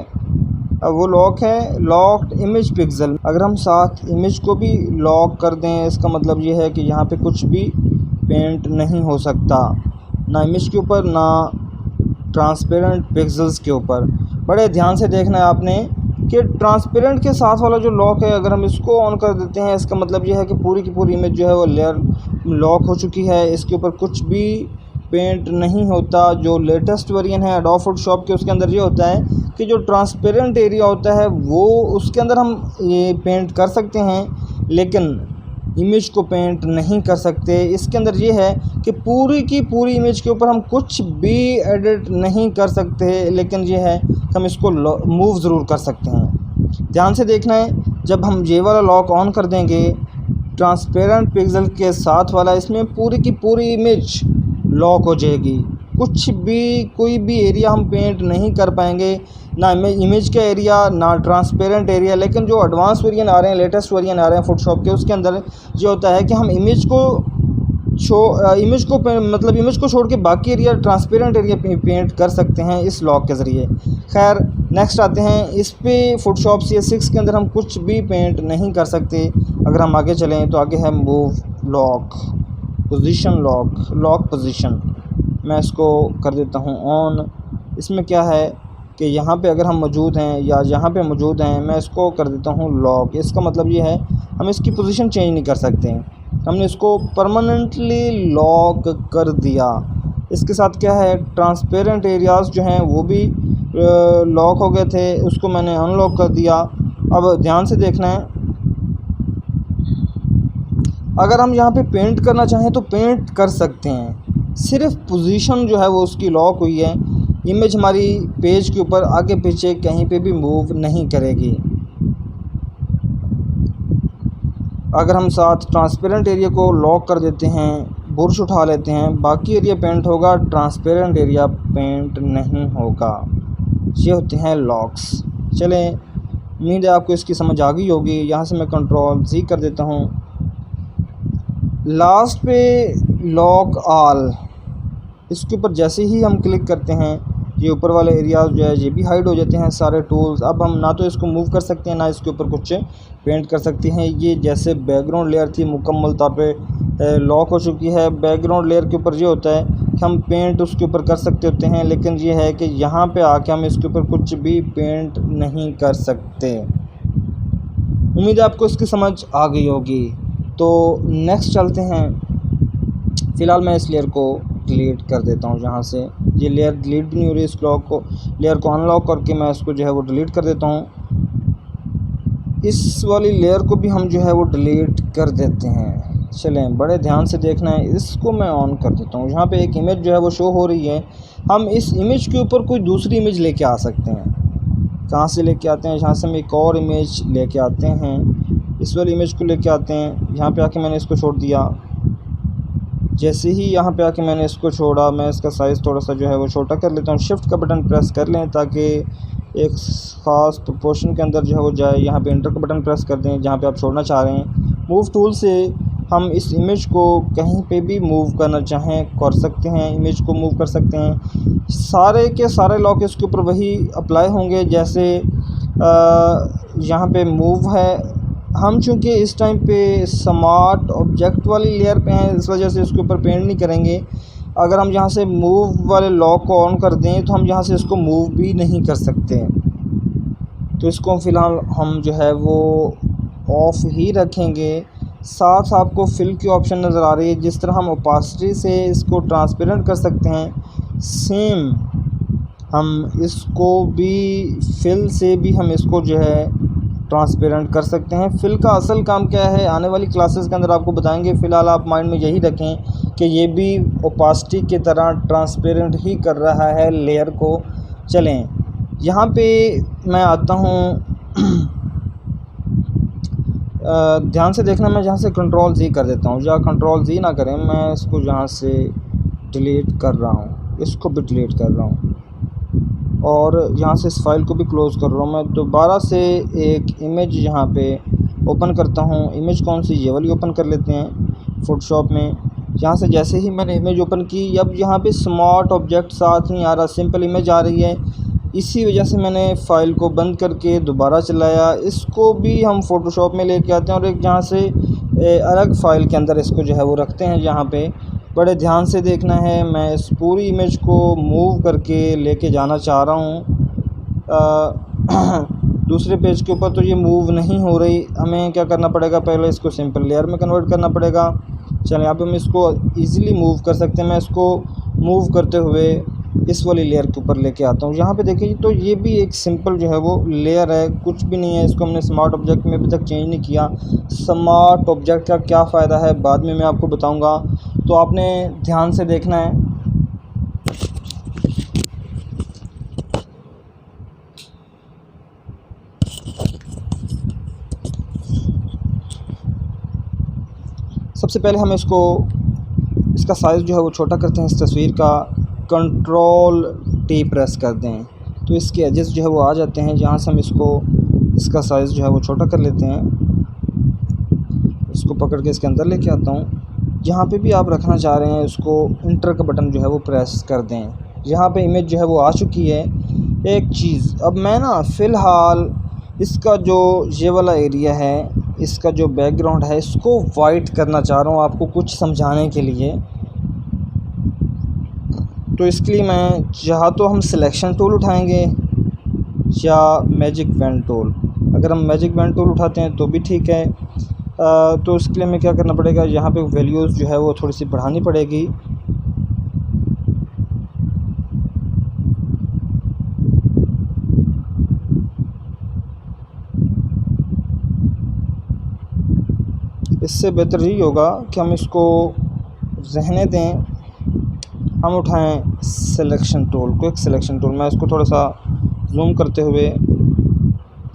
वो लॉक है लॉक्ड इमेज पिक्सल। अगर हम साथ इमेज को भी लॉक कर दें, इसका मतलब ये है कि यहाँ पे कुछ भी पेंट नहीं हो सकता, ना इमेज के ऊपर ना ट्रांसपेरेंट पिक्सल्स के ऊपर। बड़े ध्यान से देखना है आपने कि ट्रांसपेरेंट के साथ वाला जो लॉक है, अगर हम इसको ऑन कर देते हैं, इसका मतलब ये है कि पूरी की पूरी इमेज जो है वो लेयर लॉक हो चुकी है, इसके ऊपर कुछ भी पेंट नहीं होता। जो लेटेस्ट वर्जन है एडोब फोटोशॉप के, उसके अंदर ये होता है कि जो ट्रांसपेरेंट एरिया होता है वो उसके अंदर हम ये पेंट कर सकते हैं, लेकिन इमेज को पेंट नहीं कर सकते। इसके अंदर ये है कि पूरी की पूरी इमेज के ऊपर हम कुछ भी एडिट नहीं कर सकते, लेकिन ये है कि हम इसको मूव ज़रूर कर सकते हैं। ध्यान से देखना है, जब हम ये वाला लॉक ऑन कर देंगे ट्रांसपेरेंट पिक्सल के साथ वाला, इसमें पूरी की पूरी इमेज लॉक हो जाएगी। कुछ भी कोई भी एरिया हम पेंट नहीं कर पाएंगे, ना इमेज का एरिया ना ट्रांसपेरेंट एरिया। लेकिन जो एडवांस वर्जन आ रहे हैं, लेटेस्ट वर्जन आ रहे हैं फ़ोटोशॉप के, उसके अंदर ये होता है कि हम इमेज को मतलब इमेज को छोड़ के बाकी एरिया ट्रांसपेरेंट एरिया पेंट कर सकते हैं इस लॉक के ज़रिए। खैर, नेक्स्ट आते हैं इस पे फ़ोटोशॉप CS6 के अंदर हम कुछ भी पेंट नहीं कर सकते। अगर हम आगे चलें तो आगे है move lock position, lock position. मैं इसको कर देता हूँ ऑन। इसमें क्या है कि यहाँ पे अगर हम मौजूद हैं या यहाँ पे मौजूद हैं, मैं इसको कर देता हूँ लॉक। इसका मतलब ये है हम इसकी पोजीशन चेंज नहीं कर सकते, हमने इसको परमानेंटली लॉक कर दिया। इसके साथ क्या है, ट्रांसपेरेंट एरियाज़ जो हैं वो भी लॉक हो गए थे, उसको मैंने अनलॉक कर दिया। अब ध्यान से देखना है, अगर हम यहाँ पे पेंट करना चाहें तो पेंट कर सकते हैं, सिर्फ पोजीशन जो है वो उसकी लॉक हुई है। इमेज हमारी पेज के ऊपर आगे पीछे कहीं पे भी मूव नहीं करेगी। अगर हम साथ ट्रांसपेरेंट एरिया को लॉक कर देते हैं, बुरश उठा लेते हैं, बाकी एरिया पेंट होगा, ट्रांसपेरेंट एरिया पेंट नहीं होगा। ये होते हैं लॉक्स। चलें, उम्मीद है आपको इसकी समझ आ गई होगी। यहाँ से मैं कंट्रोल जी कर देता हूँ। लास्ट पे लॉक ऑल, इसके ऊपर जैसे ही हम क्लिक करते हैं ये ऊपर वाले एरियाज जो है ये भी हाइड हो जाते हैं सारे टूल्स। अब हम ना तो इसको मूव कर सकते हैं ना इसके ऊपर कुछ पेंट कर सकते हैं। ये जैसे बैकग्राउंड लेयर थी मुकम्मल तौर पे लॉक हो चुकी है। बैकग्राउंड लेयर के ऊपर ये होता है कि हम पेंट उसके ऊपर कर सकते होते हैं, लेकिन ये है कि यहाँ पे आके हम इसके ऊपर कुछ भी पेंट नहीं कर सकते। उम्मीद है आपको इसकी समझ आ गई होगी। तो नेक्स्ट चलते हैं। फ़िलहाल मैं इस लेयर को डिलीट कर देता हूँ। यहाँ से ये लेयर डिलीट भी नहीं हो रही, इस लेयर को अनलॉक करके मैं इसको जो है वो डिलीट कर देता हूँ। इस वाली लेयर को भी हम जो है वो डिलीट कर देते हैं। चलें, बड़े ध्यान से देखना है, इसको मैं ऑन कर देता हूँ। यहाँ पे एक इमेज जो है वो शो हो रही है। हम इस इमेज के ऊपर कोई दूसरी इमेज लेके आ सकते हैं। कहाँ से लेके आते हैं, यहाँ से हम एक और इमेज लेके आते हैं, इस वाली इमेज को लेके आते हैं। यहाँ पे आके मैंने इसको छोड़ दिया। जैसे ही यहाँ पे आके मैंने इसको छोड़ा, मैं इसका साइज़ थोड़ा सा जो है वो छोटा कर लेता हूँ। शिफ्ट का बटन प्रेस कर लें ताकि एक ख़ास प्रोपोर्शन के अंदर जो है वो जाए। यहाँ पे एंटर का बटन प्रेस कर दें जहाँ पे आप छोड़ना चाह रहे हैं। मूव टूल से हम इस इमेज को कहीं पे भी मूव करना चाहें कर सकते हैं, इमेज को मूव कर सकते हैं। सारे के सारे लॉक इसके ऊपर वही अप्लाई होंगे जैसे यहाँ पे मूव है। हम चूँकि इस टाइम पे स्मार्ट ऑब्जेक्ट वाली लेयर पे हैं, इस वजह से इसके ऊपर पेंट नहीं करेंगे। अगर हम यहाँ से मूव वाले लॉक को ऑन कर दें तो हम यहाँ से इसको मूव भी नहीं कर सकते। तो इसको फ़िलहाल हम जो है वो ऑफ ही रखेंगे। साथ आपको फिल की ऑप्शन नज़र आ रही है। जिस तरह हम ओपासिटी से इसको ट्रांसपेरेंट कर सकते हैं, सेम हम इसको भी फिल से भी हम इसको जो है ट्रांसपेरेंट कर सकते हैं। फिल का असल काम क्या है, आने वाली क्लासेस के अंदर आपको बताएंगे। फ़िलहाल आप माइंड में यही रखें कि ये भी ओपासिटी की तरह ट्रांसपेरेंट ही कर रहा है लेयर को। चलें यहाँ पे मैं आता हूँ ध्यान से देखना, मैं जहाँ से कंट्रोल Z कर देता हूँ, या कंट्रोल Z ना करें, मैं इसको यहाँ से डिलीट कर रहा हूँ, इसको भी डिलीट कर रहा हूँ और यहाँ से इस फाइल को भी क्लोज़ कर रहा हूँ। मैं दोबारा से एक इमेज यहाँ पे ओपन करता हूँ। इमेज कौन सी, ये वाली ओपन कर लेते हैं फ़ोटोशॉप में। यहाँ से जैसे ही मैंने इमेज ओपन की, अब यहाँ पे स्मार्ट ऑब्जेक्ट साथ नहीं आ रहा, सिंपल इमेज आ रही है। इसी वजह से मैंने फ़ाइल को बंद करके दोबारा चलाया। इसको भी हम फ़ोटोशॉप में लेके आते हैं और एक जहाँ से अलग फ़ाइल के अंदर इसको जो है वो रखते हैं। जहाँ पे बड़े ध्यान से देखना है, मैं इस पूरी इमेज को मूव करके लेके जाना चाह रहा हूँ दूसरे पेज के ऊपर। तो ये मूव नहीं हो रही, हमें क्या करना पड़ेगा, पहले इसको सिंपल लेयर में कन्वर्ट करना पड़ेगा। चलें यहाँ पे हम इसको ईज़िली मूव कर सकते हैं। मैं इसको मूव करते हुए इस वाली लेयर के ऊपर लेके आता हूँ। यहाँ पे देखिए, तो ये भी एक सिंपल जो है वो लेयर है, कुछ भी नहीं है। इसको हमने स्मार्ट ऑब्जेक्ट में अभी तक चेंज नहीं किया। स्मार्ट ऑब्जेक्ट का क्या फ़ायदा है बाद में मैं आपको बताऊँगा, तो आपने ध्यान से देखना है। सबसे पहले हम इसका साइज़ जो है वो छोटा करते हैं। इस तस्वीर का कंट्रोल T प्रेस कर दें तो इसके एजेस जो है वो आ जाते हैं। जहाँ से हम इसका साइज़ जो है वो छोटा कर लेते हैं। इसको पकड़ के इसके अंदर लेके आता हूँ। जहाँ पे भी आप रखना चाह रहे हैं, उसको इंटर का बटन जो है वो प्रेस कर दें। यहाँ पे इमेज जो है वो आ चुकी है। एक चीज़, अब मैं ना फ़िलहाल इसका जो ये वाला एरिया है, इसका जो बैकग्राउंड है, इसको वाइट करना चाह रहा हूँ आपको कुछ समझाने के लिए। तो इसके लिए मैं चाहा तो हम सिलेक्शन टूल उठाएंगे या मैजिक पेन टूल। अगर हम मैजिक पेन टूल उठाते हैं तो भी ठीक है। तो इसके लिए हमें क्या करना पड़ेगा, यहाँ पे वैल्यूज़ जो है वो थोड़ी सी बढ़ानी पड़ेगी। इससे बेहतर यही होगा कि हम इसको रहने दें। हम उठाएं selection tool, quick selection tool. मैं इसको थोड़ा सा जूम करते हुए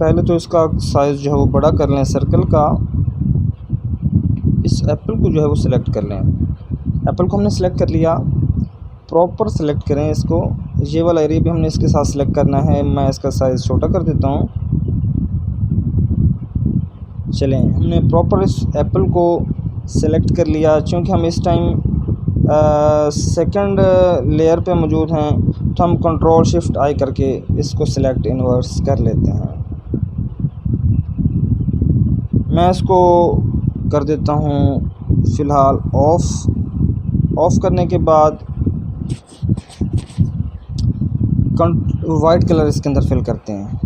पहले तो इसका साइज़ जो है वो बड़ा कर लें सर्कल का। इस एप्पल को जो है वो सिलेक्ट कर लें। एप्पल को हमने सेलेक्ट कर लिया, प्रॉपर सेलेक्ट करें इसको। ये वाला एरिया भी हमने इसके साथ सेलेक्ट करना है। मैं इसका साइज़ छोटा कर देता हूँ। चलें, हमने प्रॉपर इस एप्पल को सेलेक्ट कर लिया। चूँकि हम इस टाइम सेकंड लेयर पे मौजूद हैं, तो हम कंट्रोल शिफ्ट आई करके इसको सिलेक्ट इन्वर्स कर लेते हैं। मैं इसको कर देता हूँ फ़िलहाल ऑफ़ करने के बाद वाइट कलर इसके अंदर फिल करते हैं।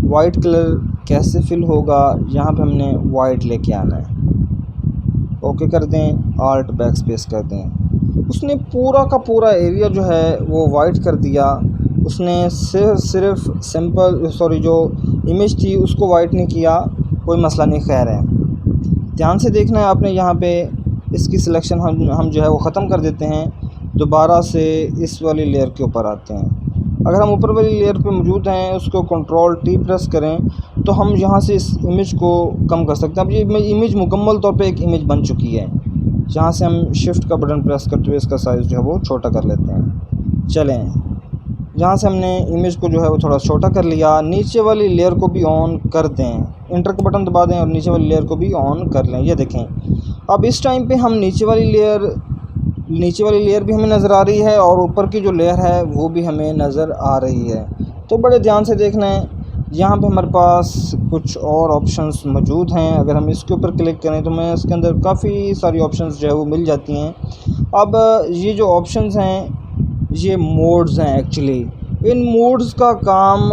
वाइट कलर कैसे फिल होगा, यहाँ पे हमने वाइट लेके आना है। ओके कर दें, आल्ट बैक स्पेस कर दें। उसने पूरा का पूरा एरिया जो है वो वाइट कर दिया। उसने सिर्फ जो इमेज थी उसको वाइट नहीं किया। कोई मसला नहीं, खैर है। ध्यान से देखना है आपने। यहाँ पे इसकी सिलेक्शन हम जो है वो ख़त्म कर देते हैं। दोबारा से इस वाली लेयर के ऊपर आते हैं। अगर हम ऊपर वाली लेयर पे मौजूद हैं, उसको कंट्रोल T प्रेस करें तो हम यहाँ से इस इमेज को कम कर सकते हैं। अब ये इमेज मुकम्मल तौर पे एक इमेज बन चुकी है। जहाँ से हम शिफ्ट का बटन प्रेस करते हुए इसका साइज़ जो है वो छोटा कर लेते हैं। चलें, यहाँ से हमने इमेज को जो है वो थोड़ा छोटा कर लिया। नीचे वाली लेयर को भी ऑन कर दें, इंटर का बटन दबा दें और नीचे वाली लेयर को भी ऑन कर लें। ये देखें, अब इस टाइम पे हम नीचे वाली लेयर भी हमें नज़र आ रही है और ऊपर की जो लेयर है वो भी हमें नज़र आ रही है। तो बड़े ध्यान से देखना है। यहाँ पे हमारे पास कुछ और ऑप्शंस मौजूद हैं। अगर हम इसके ऊपर क्लिक करें तो मैं इसके अंदर काफ़ी सारी ऑप्शंस जो है वो मिल जाती हैं। अब ये जो ऑप्शंस हैं, ये मोड्स हैं एक्चुअली। इन मोड्स का काम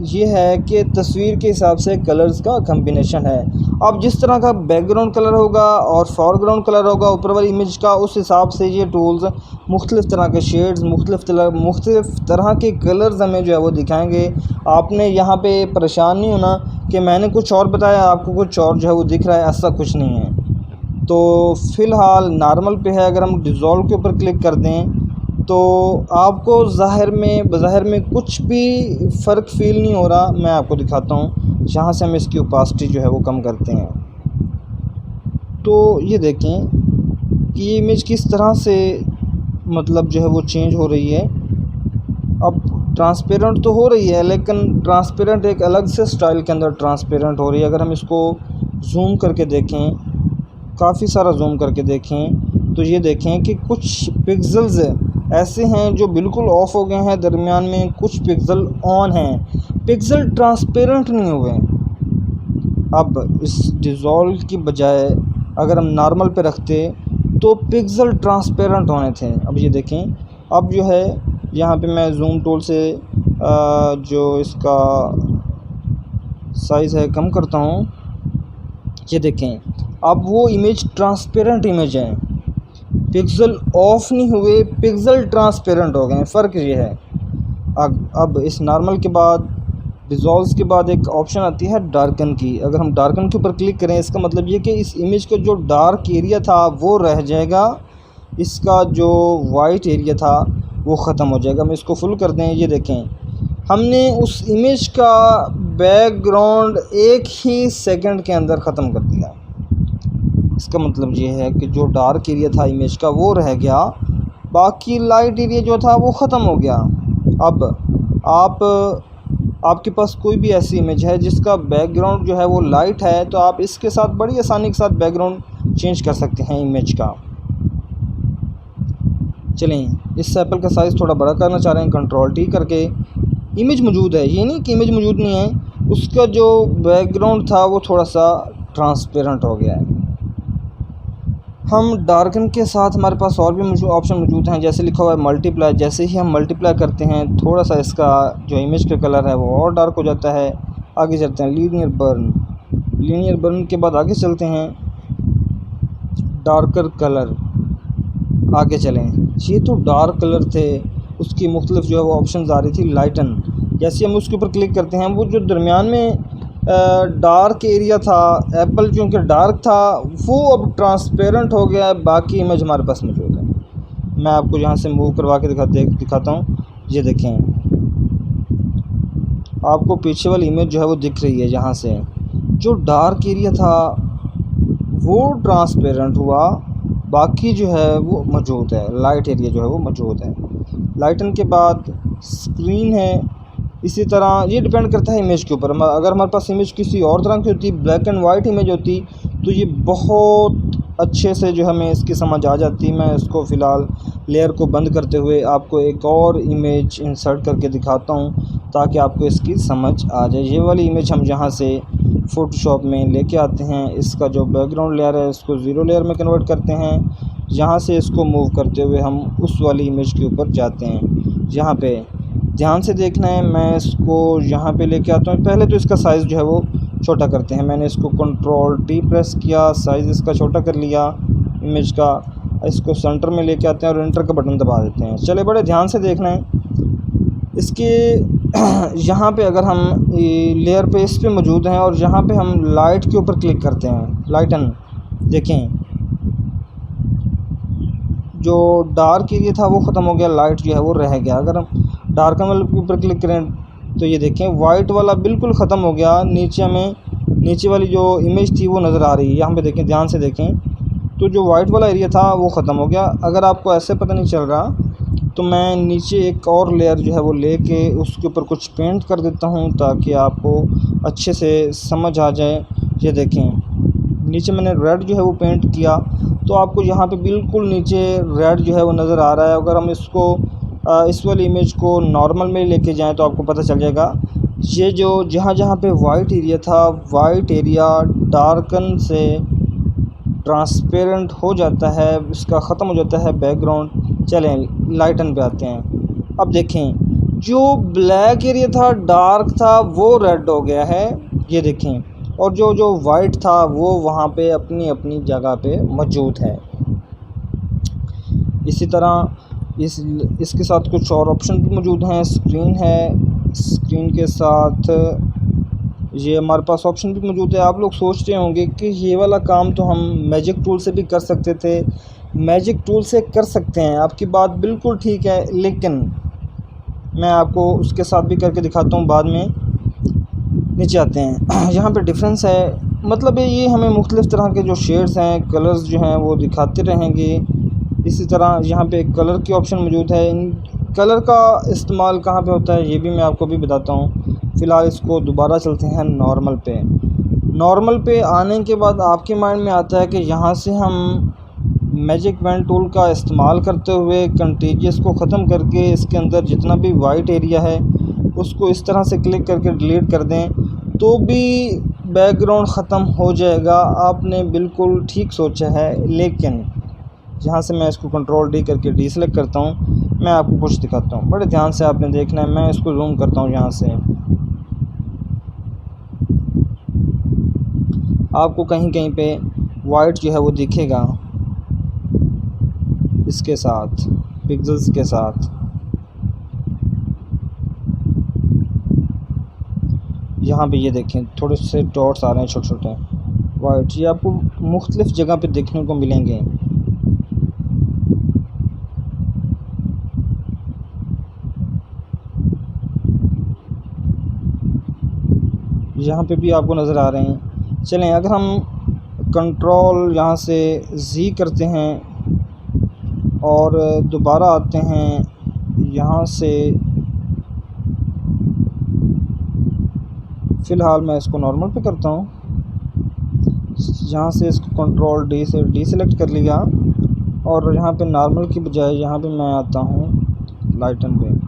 ये है कि तस्वीर के हिसाब से कलर्स का कम्बिनेशन है। अब जिस तरह का बैकग्राउंड कलर होगा और फोरग्राउंड कलर होगा ऊपर वाली इमेज का, उस हिसाब से ये टूल्स मुख्तलिफ़ तरह के शेड्स, मुख्तलिफ़ तरह के कलर्स हमें जो है वो दिखाएंगे। आपने यहाँ पे परेशान नहीं होना कि मैंने कुछ और बताया आपको कुछ और जो है वो दिख रहा है, ऐसा कुछ नहीं है। तो फ़िलहाल नॉर्मल पे है, अगर हम डिज़ोल्व के ऊपर क्लिक कर दें तो आपको बज़ाहिर में कुछ भी फ़र्क फ़ील नहीं हो रहा। मैं आपको दिखाता हूँ, जहाँ से हम इसकी ओपासिटी जो है वो कम करते हैं। तो ये देखें कि ये इमेज किस तरह से मतलब जो है वो चेंज हो रही है। अब ट्रांसपेरेंट तो हो रही है, लेकिन ट्रांसपेरेंट एक अलग से स्टाइल के अंदर ट्रांसपेरेंट हो रही है। अगर हम इसको जूम करके देखें, काफ़ी सारा जूम करके देखें, तो ये देखें कि कुछ पिक्सेल्स ऐसे हैं जो बिल्कुल ऑफ हो गए हैं, दरमियान में कुछ पिक्सल ऑन हैं, पिक्सल ट्रांसपेरेंट नहीं हुए। अब इस डिज़ोल्व की बजाय अगर हम नॉर्मल पे रखते तो पिक्सल ट्रांसपेरेंट होने थे। अब ये देखें, अब जो है यहाँ पे मैं जूम टूल से जो इसका साइज़ है कम करता हूँ। ये देखें, अब वो इमेज ट्रांसपेरेंट इमेज है, पिक्सल ऑफ नहीं हुए, पिक्सल ट्रांसपेरेंट हो गए। फ़र्क ये है। अब इस नॉर्मल के बाद, डिज़ोल्व के बाद एक ऑप्शन आती है डार्कन की। अगर हम डार्कन के ऊपर क्लिक करें, इसका मतलब ये कि इस इमेज का जो डार्क एरिया था वो रह जाएगा, इसका जो वाइट एरिया था वो ख़त्म हो जाएगा। हम इसको फुल कर दें। ये देखें, हमने उस इमेज का बैकग्राउंड एक ही सेकंड के अंदर ख़त्म कर दिया। इसका मतलब ये है कि जो डार्क एरिया था इमेज का वो रह गया, बाकी लाइट एरिया जो था वो ख़त्म हो गया। अब आपके पास कोई भी ऐसी इमेज है जिसका बैकग्राउंड जो है वो लाइट है, तो आप इसके साथ बड़ी आसानी के साथ बैकग्राउंड चेंज कर सकते हैं इमेज का। चलें, इस सैंपल का साइज़ थोड़ा बड़ा करना चाह रहे हैं, कंट्रोल टी करके। इमेज मौजूद है, ये नहीं कि इमेज मौजूद नहीं है, उसका जो बैकग्राउंड था वो थोड़ा सा ट्रांसपेरेंट हो गया है। हम डार्कन के साथ हमारे पास और भी ऑप्शन मौजूद हैं, जैसे लिखा हुआ है मल्टीप्लाई। जैसे ही हम मल्टीप्लाई करते हैं, थोड़ा सा इसका जो इमेज का कलर है वो और डार्क हो जाता है। आगे चलते हैं, लीनियर बर्न के बाद आगे चलते हैं डार्कर कलर। आगे चलें, ये तो डार्क कलर थे, उसकी मुख्तलिफ जो है वो ऑप्शन आ रही थी लाइटन। जैसे हम उसके ऊपर क्लिक करते हैं, वो जो दरमियान में डार्क एरिया था, एप्पल क्योंकि डार्क था, वो अब ट्रांसपेरेंट हो गया है, बाकी इमेज हमारे पास मौजूद है। मैं आपको यहाँ से मूव करवा के दिखाता हूँ। ये देखें, आपको पीछे वाली इमेज जो है वो दिख रही है। यहाँ से जो डार्क एरिया था वो ट्रांसपेरेंट हुआ, बाकी जो है वो मौजूद है, लाइट एरिया जो है वो मौजूद है। लाइटन के बाद स्क्रीन है। इसी तरह ये डिपेंड करता है इमेज के ऊपर। अगर हमारे पास इमेज किसी और तरह की होती, ब्लैक एंड वाइट इमेज होती, तो ये बहुत अच्छे से जो हमें इसकी समझ आ जाती। मैं इसको फ़िलहाल लेयर को बंद करते हुए आपको एक और इमेज इंसर्ट करके दिखाता हूँ, ताकि आपको इसकी समझ आ जाए। ये वाली इमेज हम यहाँ से फ़ोटोशॉप में लेके आते हैं, इसका जो बैकग्राउंड लेयर है इसको ज़ीरो लेयर में कन्वर्ट करते हैं। यहाँ से इसको मूव करते हुए हम उस वाली इमेज के ऊपर जाते हैं। यहाँ पे ध्यान से देखना है, मैं इसको यहाँ पे लेके आता हूँ। पहले तो इसका साइज़ जो है वो छोटा करते हैं। मैंने इसको कंट्रोल टी प्रेस किया, साइज़ इसका छोटा कर लिया इमेज का। इसको सेंटर में लेके आते हैं और एंटर का बटन दबा देते हैं। चले, बड़े ध्यान से देखना है इसके यहाँ पे अगर हम लेयर पे इस पे मौजूद हैं और यहाँ पे हम लाइट के ऊपर क्लिक करते हैं, लाइटन, देखें जो डार्क एरिया था वो ख़त्म हो गया, लाइट जो है वो रह गया। अगर हम डार्कन वाले के ऊपर क्लिक करें तो ये देखें वाइट वाला बिल्कुल ख़त्म हो गया, नीचे वाली जो इमेज थी वो नज़र आ रही है। यहाँ पे देखें, ध्यान से देखें, तो जो वाइट वाला एरिया था वो ख़त्म हो गया। अगर आपको ऐसे पता नहीं चल रहा तो मैं नीचे एक और लेयर जो है वो लेके उसके ऊपर कुछ पेंट कर देता हूँ, ताकि आपको अच्छे से समझ आ जाए। ये देखें, नीचे मैंने रेड जो है वो पेंट किया, तो आपको यहाँ पे बिल्कुल नीचे रेड जो है वो नज़र आ रहा है। अगर हम इसको इस वाली इमेज को नॉर्मल में लेके जाएं तो आपको पता चल जाएगा, ये जो जहाँ पे वाइट एरिया था, वाइट एरिया डार्कन से ट्रांसपेरेंट हो जाता है, इसका ख़त्म हो जाता है बैकग्राउंड। चलें लाइटन पे आते हैं। अब देखें जो ब्लैक एरिया था, डार्क था, वो रेड हो गया है, ये देखें। और जो जो वाइट था वो वहाँ पे अपनी अपनी जगह पे मौजूद है। इसी तरह इसके साथ कुछ और ऑप्शन भी मौजूद हैं। स्क्रीन है, स्क्रीन के साथ ये हमारे पास ऑप्शन भी मौजूद है। आप लोग सोच रहे होंगे कि ये वाला काम तो हम मैजिक टूल से भी कर सकते थे। मैजिक टूल से कर सकते हैं, आपकी बात बिल्कुल ठीक है, लेकिन मैं आपको उसके साथ भी करके दिखाता हूँ बाद में। नीचे आते हैं यहाँ पे डिफरेंस है, मतलब ये हमें मुख्तलिफ़ तरह के जो शेड्स हैं, कलर्स जो हैं वो दिखाते रहेंगे। इसी तरह यहाँ पे कलर की ऑप्शन मौजूद है। इन कलर का इस्तेमाल कहाँ पे होता है ये भी मैं आपको भी बताता हूँ। फ़िलहाल इसको दोबारा चलते हैं नॉर्मल पे। नॉर्मल पे आने के बाद आपके माइंड में आता है कि यहाँ से हम मैजिक पेन टूल का इस्तेमाल करते हुए कंटीजियस को ख़त्म करके इसके अंदर जितना भी वाइट एरिया है उसको इस तरह से क्लिक करके डिलीट कर दें तो भी बैकग्राउंड ख़त्म हो जाएगा। आपने बिल्कुल ठीक सोचा है, लेकिन यहाँ से मैं इसको कंट्रोल डी करके डी सेलेक्ट करता हूँ। मैं आपको कुछ दिखाता हूँ, बड़े ध्यान से आपने देखना है। मैं इसको जूम करता हूँ, यहाँ से आपको कहीं कहीं पे वाइट जो है वो दिखेगा इसके साथ, पिक्सेल्स के साथ। यहाँ पे ये देखें थोड़े से डॉट्स आ रहे हैं छोटे छोटे वाइट, ये आपको मुख्तलिफ़ जगह पे देखने को मिलेंगे। यहाँ पे भी आपको नज़र आ रहे हैं। चलें अगर हम कंट्रोल यहाँ से जी करते हैं और दोबारा आते हैं यहाँ से, फ़िलहाल मैं इसको नॉर्मल पे करता हूँ। यहाँ से इसको कंट्रोल डी से डी सेलेक्ट कर लिया और यहाँ पे नॉर्मल की बजाय यहाँ पे मैं आता हूँ लाइटन पे।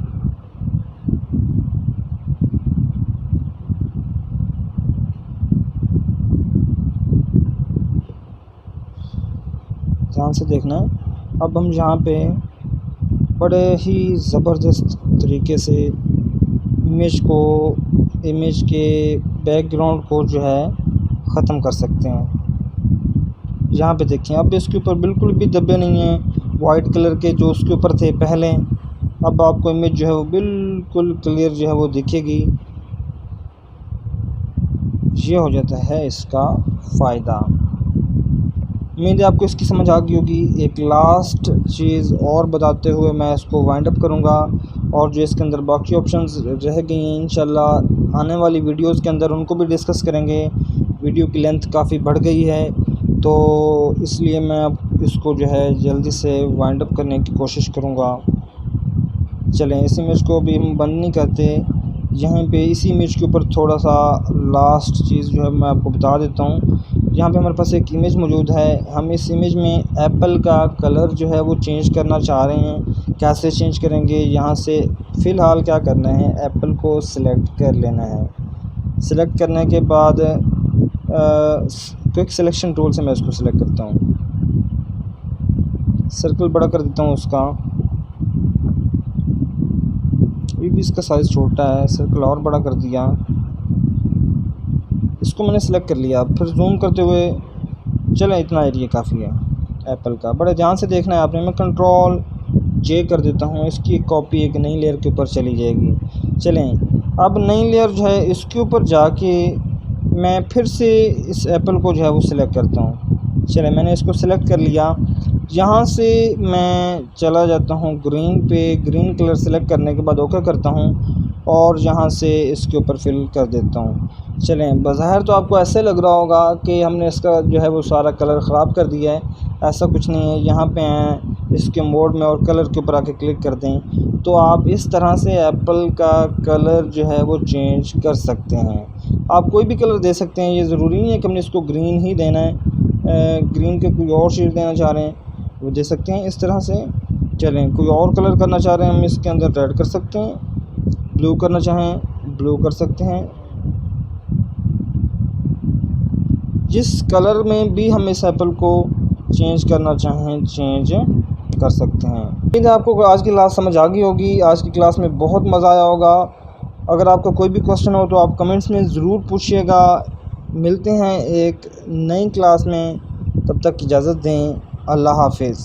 ध्यान से देखना। अब हम यहाँ पे बड़े ही ज़बरदस्त तरीके से इमेज के बैकग्राउंड को जो है ख़त्म कर सकते हैं। यहाँ पे देखिए अब इसके ऊपर बिल्कुल भी धब्बे नहीं हैं वाइट कलर के जो उसके ऊपर थे पहले। अब आपको इमेज जो है वो बिल्कुल क्लियर जो है वो दिखेगी। ये हो जाता है इसका फ़ायदा। उम्मीद है आपको इसकी समझ आ गई होगी। एक लास्ट चीज़ और बताते हुए मैं इसको वाइंड अप करूँगा और जो इसके अंदर बाकी ऑप्शंस रह गई हैं इंशाल्लाह आने वाली वीडियोस के अंदर उनको भी डिस्कस करेंगे। वीडियो की लेंथ काफ़ी बढ़ गई है तो इसलिए मैं अब इसको जो है जल्दी से वाइंड अप करने की कोशिश करूँगा। चलें इस इमेज को भी हम बंद नहीं करते। यहाँ पे इसी इमेज के ऊपर थोड़ा सा लास्ट चीज़ जो है मैं आपको बता देता हूँ। यहाँ पे हमारे पास एक इमेज मौजूद है। हम इस इमेज में एप्पल का कलर जो है वो चेंज करना चाह रहे हैं। कैसे चेंज करेंगे, यहाँ से फ़िलहाल क्या करना है, एप्पल को सिलेक्ट कर लेना है। सिलेक्ट करने के बाद क्विक सिलेक्शन टूल से मैं इसको सिलेक्ट करता हूँ। सर्कल बड़ा कर देता हूँ उसका, अभी भी इसका साइज़ छोटा है, सर्कल और बड़ा कर दिया। इसको मैंने सेलेक्ट कर लिया। फिर जूम करते हुए चलें इतना एरिया काफ़ी है एप्पल का। बड़े ध्यान से देखना है आपने। मैं कंट्रोल जे कर देता हूँ, इसकी एक कॉपी एक नई लेयर के ऊपर चली जाएगी। चलें अब नई लेयर जो है इसके ऊपर जाके मैं फिर से इस एप्पल को जो है वो सिलेक्ट करता हूँ। चलें मैंने इसको सिलेक्ट कर लिया। यहाँ से मैं चला जाता हूँ ग्रीन पे। ग्रीन कलर सेलेक्ट करने के बाद ओके करता हूँ और यहाँ से इसके ऊपर फिल कर देता हूँ। चलें बज़ाहिर तो आपको ऐसे लग रहा होगा कि हमने इसका जो है वो सारा कलर ख़राब कर दिया है, ऐसा कुछ नहीं है। यहाँ पे हैं इसके मोड में और कलर के ऊपर आके क्लिक कर दें तो आप इस तरह से एप्पल का कलर जो है वो चेंज कर सकते हैं। आप कोई भी कलर दे सकते हैं, ये ज़रूरी नहीं है कि हमने इसको ग्रीन ही देना है। ग्रीन के कोई और शेड देना चाह रहे हैं वो दे सकते हैं इस तरह से। चलें कोई और कलर करना चाह रहे हैं हम इसके अंदर रेड कर सकते हैं, ब्लू करना चाहें ब्लू कर सकते हैं। जिस कलर में भी हम इस एप्पल को चेंज करना चाहें चेंज कर सकते हैं। उम्मीद है आपको आज की क्लास समझ आ गई होगी। आज की क्लास में बहुत मज़ा आया होगा। अगर आपका कोई भी क्वेश्चन हो तो आप कमेंट्स में ज़रूर पूछिएगा। मिलते हैं एक नई क्लास में, तब तक इजाज़त दें। अल्लाह हाफिज़।